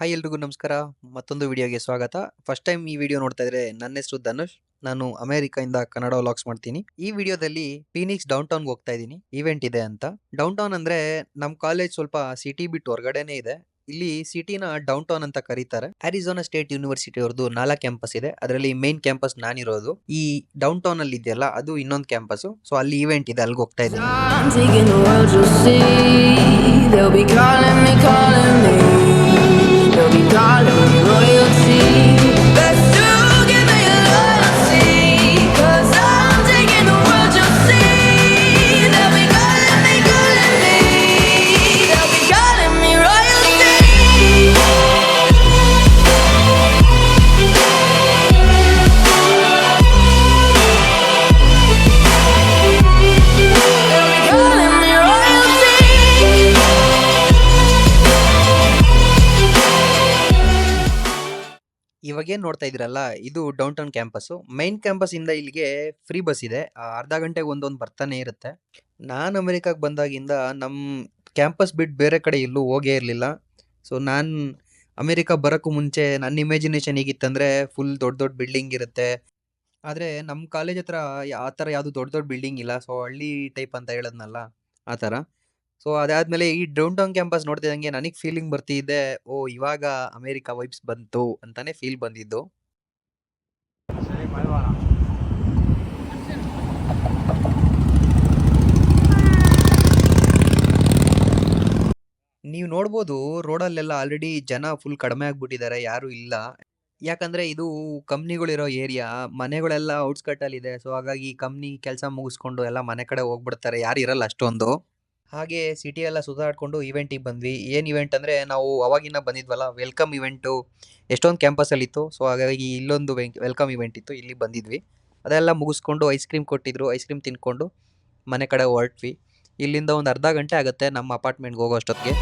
Hi ಎಲ್ರಿಗೂ ನಮಸ್ಕಾರ. ಮತ್ತೊಂದು ವಿಡಿಯೋಗೆ ಸ್ವಾಗತ. ಫಸ್ಟ್ ಟೈಮ್ ಈ ವಿಡಿಯೋ ನೋಡ್ತಾ ಇದ್ರೆ ನನ್ನ ಹೆಸರು ಧನುಷ್. ನಾನು ಅಮೆರಿಕದಿಂದ ಕನ್ನಡ ವ್ಲಾಗ್ಸ್ ಮಾಡ್ತೀನಿ. ಈ ವಿಡಿಯೋದಲ್ಲಿ ಫೀನಿಕ್ಸ್ ಡೌನ್ ಟೌನ್ಗೆ ಹೋಗ್ತಾ ಇದ್ದೀನಿ, ಈವೆಂಟ್ ಇದೆ ಅಂತ. ಡೌನ್ ಟೌನ್ ಅಂದ್ರೆ ನಮ್ಮ ಕಾಲೇಜ್ ಸ್ವಲ್ಪ ಸಿಟಿ ಬಿಟ್ಟು ಹೊರಗಡೆನೆ ಇದೆ. ಇಲ್ಲಿ ಸಿಟಿನ ಡೌನ್ ಟೌನ್ ಅಂತ ಕರೀತಾರೆ. ಅರಿಜೋನಾ ಸ್ಟೇಟ್ ಯೂನಿವರ್ಸಿಟಿ ಅವ್ರದ್ದು 4 ಕ್ಯಾಂಪಸ್ ಇದೆ. ಅದರಲ್ಲಿ ಮೇನ್ ಕ್ಯಾಂಪಸ್ ನಾನಿರೋದು. ಈ ಡೌನ್ ಟೌನ್ ಅಲ್ಲಿ ಇದೆಯಲ್ಲ, ಅದು ಇನ್ನೊಂದು ಕ್ಯಾಂಪಸ್. ಸೊ ಅಲ್ಲಿ ಈವೆಂಟ್ ಇದೆ, ಅಲ್ಲಿಗೆ ಹೋಗ್ತಾ ಇದ್ದೀನಿ. ಇವಾಗೇನು ನೋಡ್ತಾ ಇದ್ದೀರಲ್ಲ, ಇದು down town campus. Main campus ಇಂದ ಇಲ್ಲಿಗೆ ಫ್ರೀ ಬಸ್ ಇದೆ. ಅರ್ಧ ಗಂಟೆಗೆ ಒಂದೊಂದು ಬರ್ತಾನೆ ಇರುತ್ತೆ. ನಾನು ಅಮೆರಿಕಾಗೆ ಬಂದಾಗಿಂದ ನಮ್ಮ ಕ್ಯಾಂಪಸ್ ಬಿಟ್ಟು ಬೇರೆ ಕಡೆ ಎಲ್ಲೂ ಹೋಗೇ ಇರಲಿಲ್ಲ. ಸೊ ನಾನು ಅಮೆರಿಕ ಬರೋಕ್ಕೂ ಮುಂಚೆ ನನ್ನ ಇಮ್ಯಾಜಿನೇಷನ್ ಹೇಗಿತ್ತಂದರೆ ಫುಲ್ ದೊಡ್ಡ ದೊಡ್ಡ ಬಿಲ್ಡಿಂಗ್ ಇರುತ್ತೆ. ಆದರೆ ನಮ್ಮ ಕಾಲೇಜ್ ಹತ್ರ ಆ ಥರ ಯಾವುದು ದೊಡ್ಡ ದೊಡ್ಡ ಬಿಲ್ಡಿಂಗ್ ಇಲ್ಲ. ಸೊ ಹಳ್ಳಿ ಟೈಪ್ ಅಂತ ಹೇಳಿದ್ನಲ್ಲ, ಆ ಥರ. ಸೊ ಅದಾದ್ಮೇಲೆ ಈ ಡೌನ್ ಟೌನ್ ಕ್ಯಾಂಪಸ್ ನೋಡ್ತಿದ್ದಂಗೆ ನನಗೆ ಫೀಲಿಂಗ್ ಬರ್ತಿದ್ದೆ, ಓ ಇವಾಗ ಅಮೆರಿಕಾ ವೈಬ್ಸ್ ಬಂತು ಅಂತಾನೆ ಫೀಲ್ ಬಂದಿದ್ದು. ನೀವು ನೋಡ್ಬೋದು, ರೋಡಲ್ಲೆಲ್ಲ ಆಲ್ರೆಡಿ ಜನ ಫುಲ್ ಕಡಿಮೆ ಆಗ್ಬಿಟ್ಟಿದ್ದಾರೆ, ಯಾರು ಇಲ್ಲ. ಯಾಕಂದ್ರೆ ಇದು ಕಂಪ್ನಿಗಳಿರೋ ಏರಿಯಾ, ಮನೆಗಳೆಲ್ಲ ಔಟ್ಸ್ಕಟ್ ಅಲ್ಲಿ ಇದೆ. ಸೊ ಹಾಗಾಗಿ ಕಂಪ್ನಿ ಕೆಲಸ ಮುಗಿಸ್ಕೊಂಡು ಎಲ್ಲ ಮನೆ ಕಡೆ ಹೋಗ್ಬಿಡ್ತಾರೆ, ಯಾರು ಇರಲ್ಲ ಅಷ್ಟೊಂದು. ಹಾಗೆ ಸಿಟಿ ಎಲ್ಲ ಸುತ್ತಾಡ್ಕೊಂಡು ಇವೆಂಟಿಗೆ ಬಂದ್ವಿ. ಏನು ಇವೆಂಟ್ ಅಂದರೆ, ನಾವು ಅವಾಗಿನ ಬಂದಿದ್ವಲ್ಲ, ವೆಲ್ಕಮ್ ಇವೆಂಟು ಎಷ್ಟೊಂದು ಕ್ಯಾಂಪಸಲ್ಲಿ ಇತ್ತು. ಸೊ ಹಾಗಾಗಿ ಇಲ್ಲೊಂದು ವೆಲ್ಕಮ್ ಇವೆಂಟ್ ಇತ್ತು, ಇಲ್ಲಿ ಬಂದಿದ್ವಿ. ಅದೆಲ್ಲ ಮುಗಿಸ್ಕೊಂಡು ಐಸ್ ಕ್ರೀಮ್ ಕೊಟ್ಟಿದ್ರು, ಐಸ್ ಕ್ರೀಮ್ ತಿನ್ಕೊಂಡು ಮನೆ ಕಡೆ ಹೊರಟ್ವಿ. ಇಲ್ಲಿಂದ ಒಂದು ಅರ್ಧ ಗಂಟೆ ಆಗುತ್ತೆ ನಮ್ಮ ಅಪಾರ್ಟ್ಮೆಂಟ್ಗೆ ಹೋಗೋ ಅಷ್ಟೊತ್ತಿಗೆ.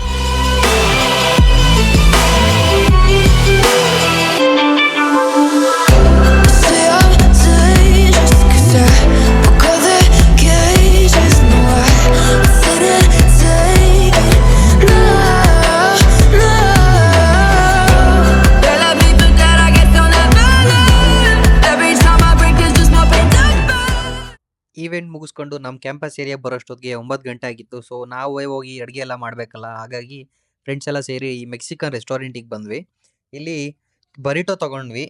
ಈವೆಂಟ್ ಮುಗಿಸ್ಕೊಂಡು ನಮ್ಮ ಕ್ಯಾಂಪಸ್ ಏರಿಯಾ ಬರೋಷ್ಟೊತ್ತಿಗೆ 9 ಗಂಟೆ ಆಗಿತ್ತು. ಸೊ ನಾವೇ ಹೋಗಿ ಅಡುಗೆ ಎಲ್ಲ ಮಾಡಬೇಕಲ್ಲ, ಹಾಗಾಗಿ ಫ್ರೆಂಡ್ಸ್ ಎಲ್ಲ ಸೇರಿ ಈ ಮೆಕ್ಸಿಕನ್ ರೆಸ್ಟೋರೆಂಟಿಗೆ ಬಂದ್ವಿ. ಇಲ್ಲಿ ಬರಿಟೋ ತೊಗೊಂಡ್ವಿ.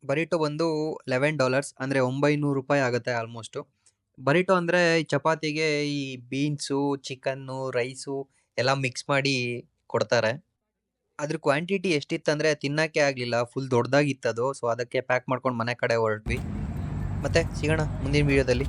ಬರಿಟೋ ಬಂದು $11, ಅಂದರೆ $900 ಆಗುತ್ತೆ ಆಲ್ಮೋಸ್ಟು. ಬರಿಟೋ ಅಂದರೆ ಚಪಾತಿಗೆ ಈ ಬೀನ್ಸು, ಚಿಕನ್ನು, ರೈಸು ಎಲ್ಲ ಮಿಕ್ಸ್ ಮಾಡಿ ಕೊಡ್ತಾರೆ. ಅದ್ರ ಕ್ವಾಂಟಿಟಿ ಎಷ್ಟಿತ್ತಂದರೆ ತಿನ್ನೋಕ್ಕೆ ಆಗಲಿಲ್ಲ, ಫುಲ್ ದೊಡ್ಡದಾಗಿತ್ತದು. ಸೊ ಅದಕ್ಕೆ ಪ್ಯಾಕ್ ಮಾಡ್ಕೊಂಡು ಮನೆ ಕಡೆ ಹೊರಟ್ವಿ. ಮತ್ತೆ ಸಿಗೋಣ ಮುಂದಿನ ವಿಡಿಯೋದಲ್ಲಿ.